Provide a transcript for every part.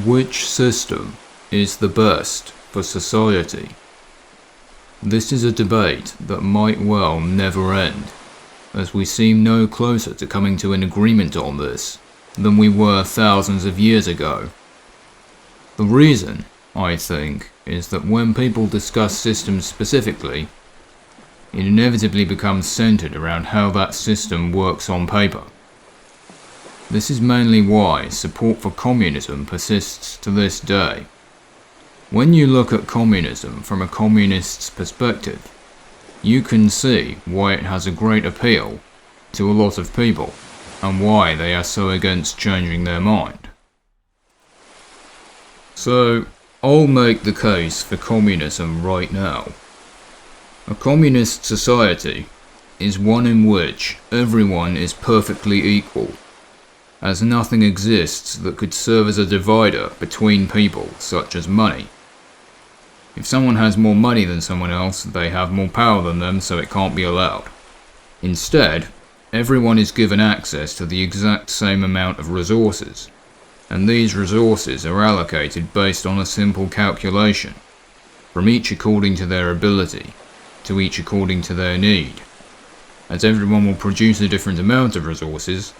Which system is the best for society? This is a debate that might well never end, as we seem no closer to coming to an agreement on this than we were thousands of years ago. The reason, I think, is that when people discuss systems specifically, it inevitably becomes centered around how that system works on paper. This is mainly why support for communism persists to this day. When you look at communism from a communist's perspective, you can see why it has a great appeal to a lot of people, and why they are so against changing their mind. So, I'll make the case for communism right now. A communist society is one in which everyone is perfectly equal, as nothing exists that could serve as a divider between people, such as money. If someone has more money than someone else, they have more power than them, so it can't be allowed. Instead, everyone is given access to the exact same amount of resources, and these resources are allocated based on a simple calculation, from each according to their ability, to each according to their need. As everyone will produce a different amount of resources,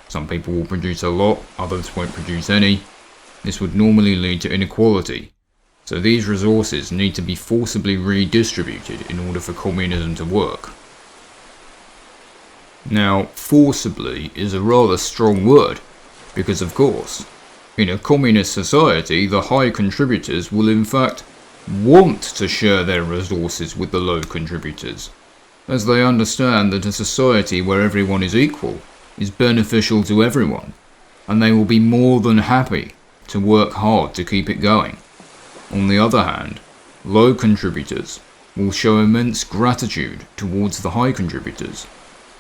some people will produce a lot, others won't produce any. This would normally lead to inequality, so these resources need to be forcibly redistributed in order for communism to work. Now, forcibly is a rather strong word, because of course, in a communist society, the high contributors will in fact want to share their resources with the low contributors, as they understand that a society where everyone is equal is beneficial to everyone, and they will be more than happy to work hard to keep it going. On the other hand, low contributors will show immense gratitude towards the high contributors,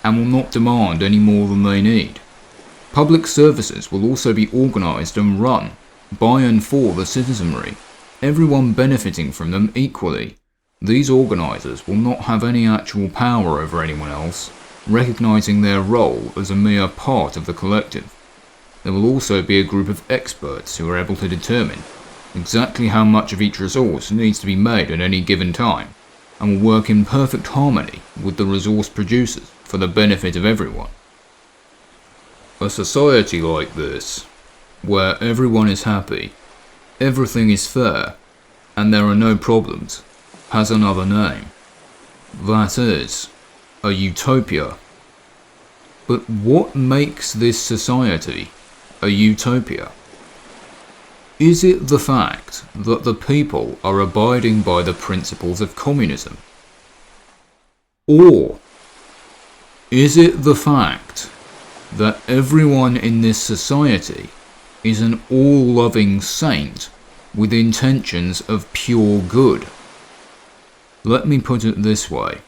and will not demand any more than they need. Public services will also be organised and run by and for the citizenry, everyone benefiting from them equally. These organisers will not have any actual power over anyone else, recognising their role as a mere part of the collective. There will also be a group of experts who are able to determine exactly how much of each resource needs to be made at any given time, and will work in perfect harmony with the resource producers for the benefit of everyone. A society like this, where everyone is happy, everything is fair, and there are no problems, has another name. That is a utopia. But what makes this society a utopia? Is it the fact that the people are abiding by the principles of communism? Or is it the fact that everyone in this society is an all-loving saint with intentions of pure good? Let me put it this way.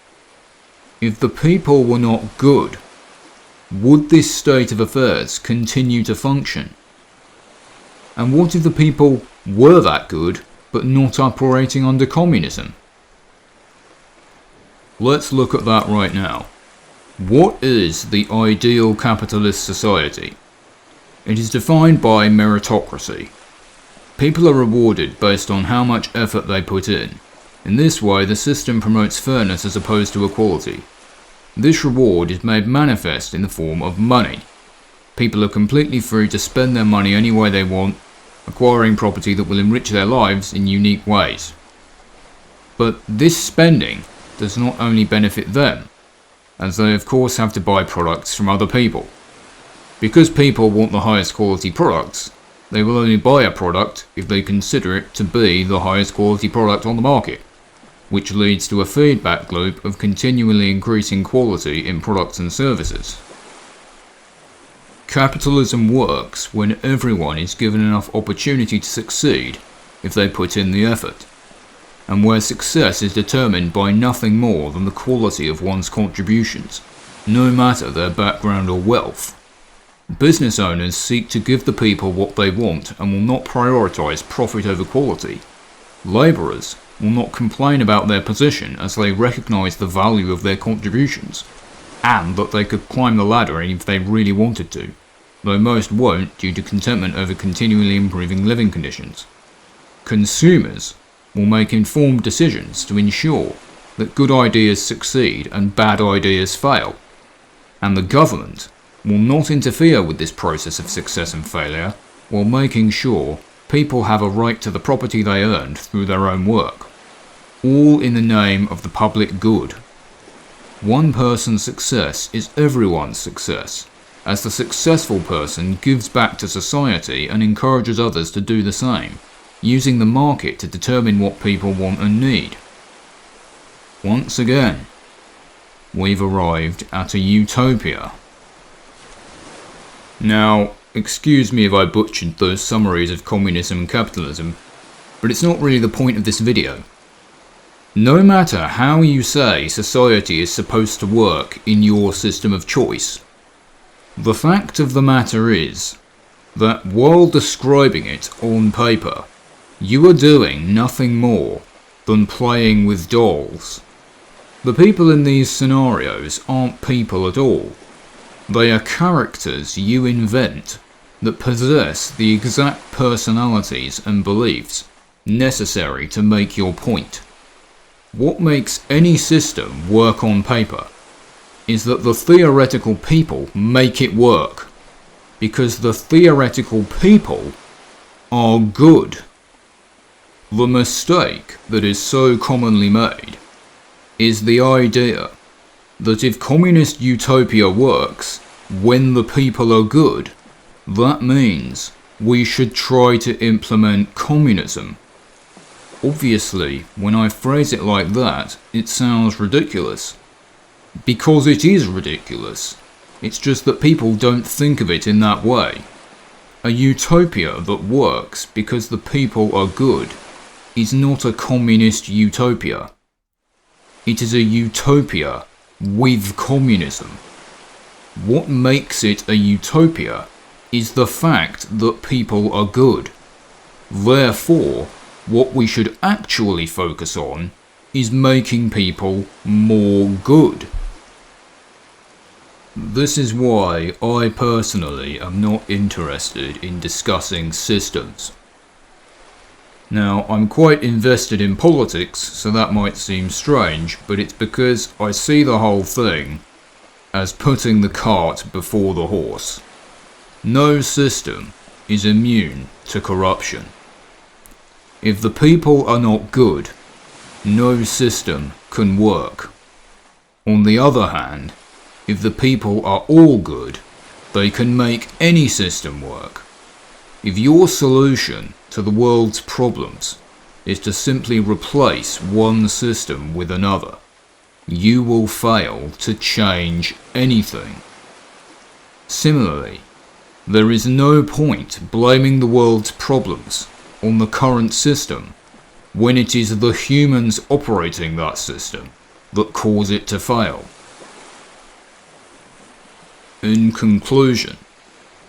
If the people were not good, would this state of affairs continue to function? And what if the people were that good, but not operating under communism? Let's look at that right now. What is the ideal capitalist society? It is defined by meritocracy. People are rewarded based on how much effort they put in. In this way, the system promotes fairness as opposed to equality. This reward is made manifest in the form of money. People are completely free to spend their money any way they want, acquiring property that will enrich their lives in unique ways. But this spending does not only benefit them, as they of course have to buy products from other people. Because people want the highest quality products, they will only buy a product if they consider it to be the highest quality product on the market, which leads to a feedback loop of continually increasing quality in products and services. Capitalism works when everyone is given enough opportunity to succeed if they put in the effort, and where success is determined by nothing more than the quality of one's contributions, no matter their background or wealth. Business owners seek to give the people what they want and will not prioritise profit over quality. Labourers will not complain about their position as they recognise the value of their contributions, and that they could climb the ladder if they really wanted to. though most won't due to contentment over continually improving living conditions. Consumers will make informed decisions to ensure that good ideas succeed and bad ideas fail, and the government will not interfere with this process of success and failure while making sure people have a right to the property they earned through their own work, all in the name of the public good. One person's success is everyone's success, as the successful person gives back to society and encourages others to do the same, using the market to determine what people want and need. Once again, we've arrived at a utopia. Now, excuse me if I butchered those summaries of communism and capitalism, but it's not really the point of this video. No matter how you say society is supposed to work in your system of choice, the fact of the matter is that while describing it on paper, you are doing nothing more than playing with dolls. The people in these scenarios aren't people at all. They are characters you invent that possess the exact personalities and beliefs necessary to make your point. What makes any system work on paper is that the theoretical people make it work, because the theoretical people are good. The mistake that is so commonly made is the idea that if communist utopia works when the people are good, that means we should try to implement communism. Obviously, when I phrase it like that, it sounds ridiculous. Because it is ridiculous. It's just that people don't think of it in that way. A utopia that works because the people are good is not a communist utopia. It is a utopia with communism. What makes it a utopia is the fact that people are good. Therefore, what we should actually focus on is making people more good. This is why I personally am not interested in discussing systems. Now, I'm quite invested in politics, so that might seem strange, but it's because I see the whole thing as putting the cart before the horse. No system is immune to corruption. If the people are not good, no system can work. On the other hand, if the people are all good, they can make any system work. If your solution to the world's problems is to simply replace one system with another, you will fail to change anything. Similarly, there is no point blaming the world's problems on the current system when it is the humans operating that system that cause it to fail. In conclusion,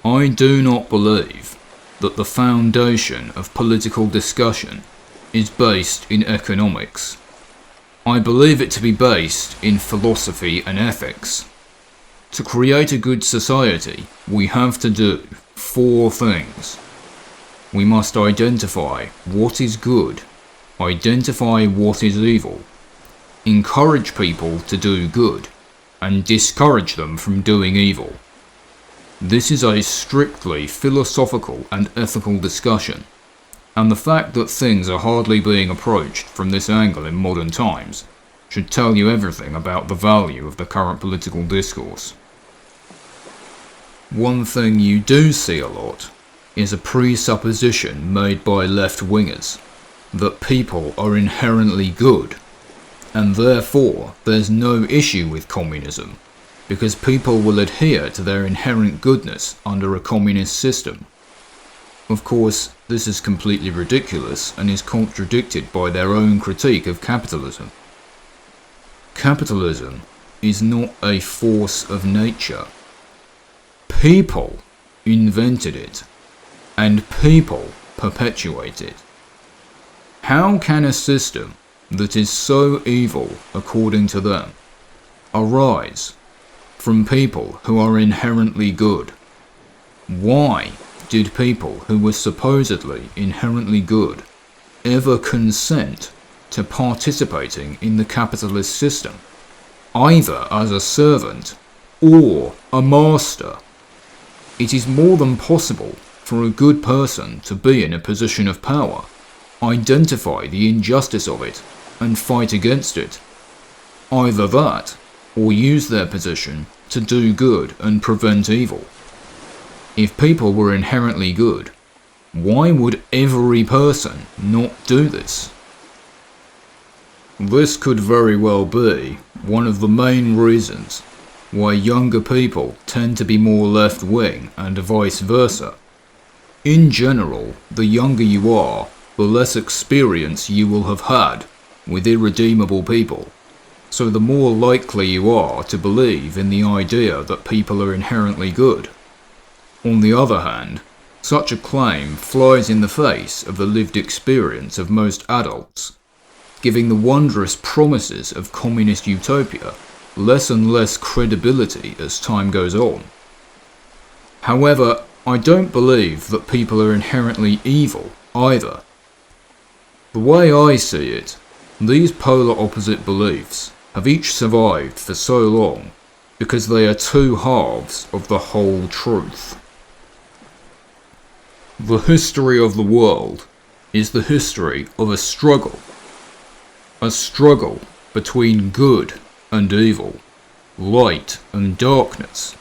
I do not believe that the foundation of political discussion is based in economics. I believe it to be based in philosophy and ethics. To create a good society, we have to do 4 things. We must identify what is good, identify what is evil, encourage people to do good, and discourage them from doing evil. This is a strictly philosophical and ethical discussion, and the fact that things are hardly being approached from this angle in modern times should tell you everything about the value of the current political discourse. One thing you do see a lot is a presupposition made by left-wingers that people are inherently good, and therefore there's no issue with communism, because people will adhere to their inherent goodness under a communist system. Of course, this is completely ridiculous and is contradicted by their own critique of capitalism. Capitalism is not a force of nature. People invented it, and people perpetuate it. How can a system that is so evil, according to them, arise from people who are inherently good? Why did people who were supposedly inherently good ever consent to participating in the capitalist system, either as a servant or a master? It is more than possible for a good person to be in a position of power, identify the injustice of it, and fight against it. Either that, or use their position to do good and prevent evil. If people were inherently good, why would every person not do this? This could very well be one of the main reasons why younger people tend to be more left-wing and vice versa. In general, the younger you are, the less experience you will have had with irredeemable people, so the more likely you are to believe in the idea that people are inherently good. On the other hand, such a claim flies in the face of the lived experience of most adults, giving the wondrous promises of communist utopia less and less credibility as time goes on. However, I don't believe that people are inherently evil either. The way I see it, these polar opposite beliefs have each survived for so long because they are two halves of the whole truth. The history of the world is the history of a struggle between good and evil, light and darkness,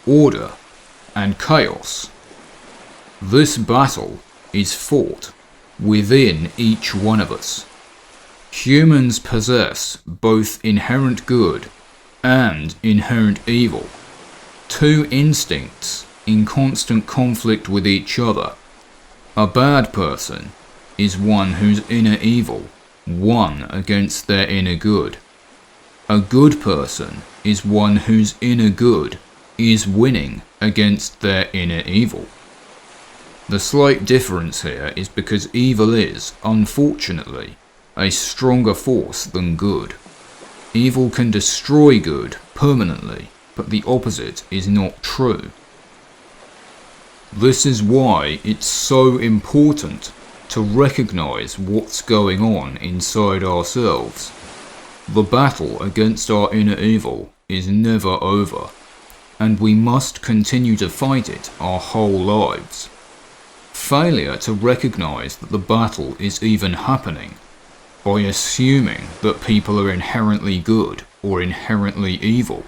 order and chaos. This battle is fought within each one of us. Humans possess both inherent good and inherent evil, two instincts in constant conflict with each other. A bad person is one whose inner evil won against their inner good. A good person is one whose inner good is winning against their inner evil. The slight difference here is because evil is, unfortunately, a stronger force than good. Evil can destroy good permanently, but the opposite is not true. This is why it's so important to recognize what's going on inside ourselves. The battle against our inner evil is never over, and we must continue to fight it our whole lives. Failure to recognize that the battle is even happening, by assuming that people are inherently good or inherently evil,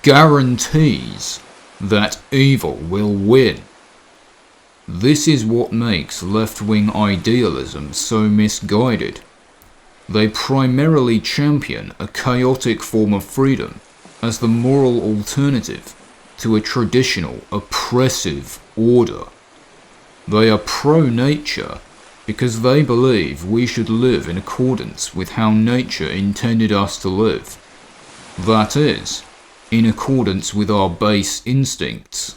guarantees that evil will win. This is what makes left-wing idealism so misguided. They primarily champion a chaotic form of freedom as the moral alternative to a traditional oppressive order. They are pro-nature because they believe we should live in accordance with how nature intended us to live. That is, in accordance with our base instincts.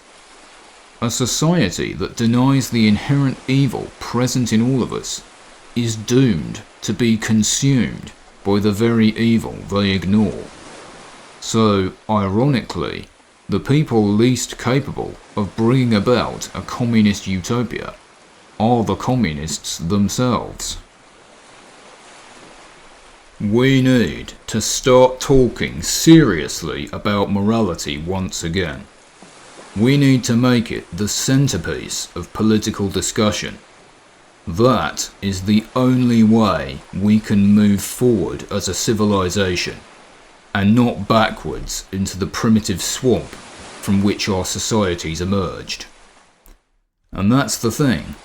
A society that denies the inherent evil present in all of us is doomed to be consumed by the very evil they ignore. So, ironically, the people least capable of bringing about a communist utopia are the communists themselves. We need to start talking seriously about morality once again. We need to make it the centerpiece of political discussion. That is the only way we can move forward as a civilization, and not backwards into the primitive swamp from which our societies emerged. And that's the thing.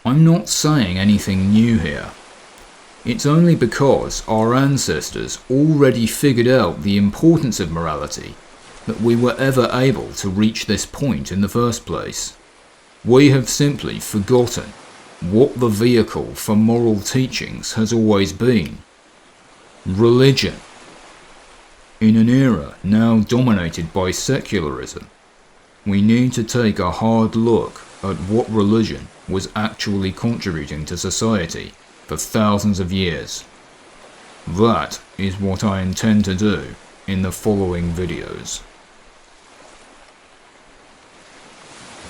I'm not saying anything new here. It's only because our ancestors already figured out the importance of morality that we were ever able to reach this point in the first place. We have simply forgotten what the vehicle for moral teachings has always been. Religion. In an era now dominated by secularism, we need to take a hard look at what religion was actually contributing to society for thousands of years. That is what I intend to do in the following videos.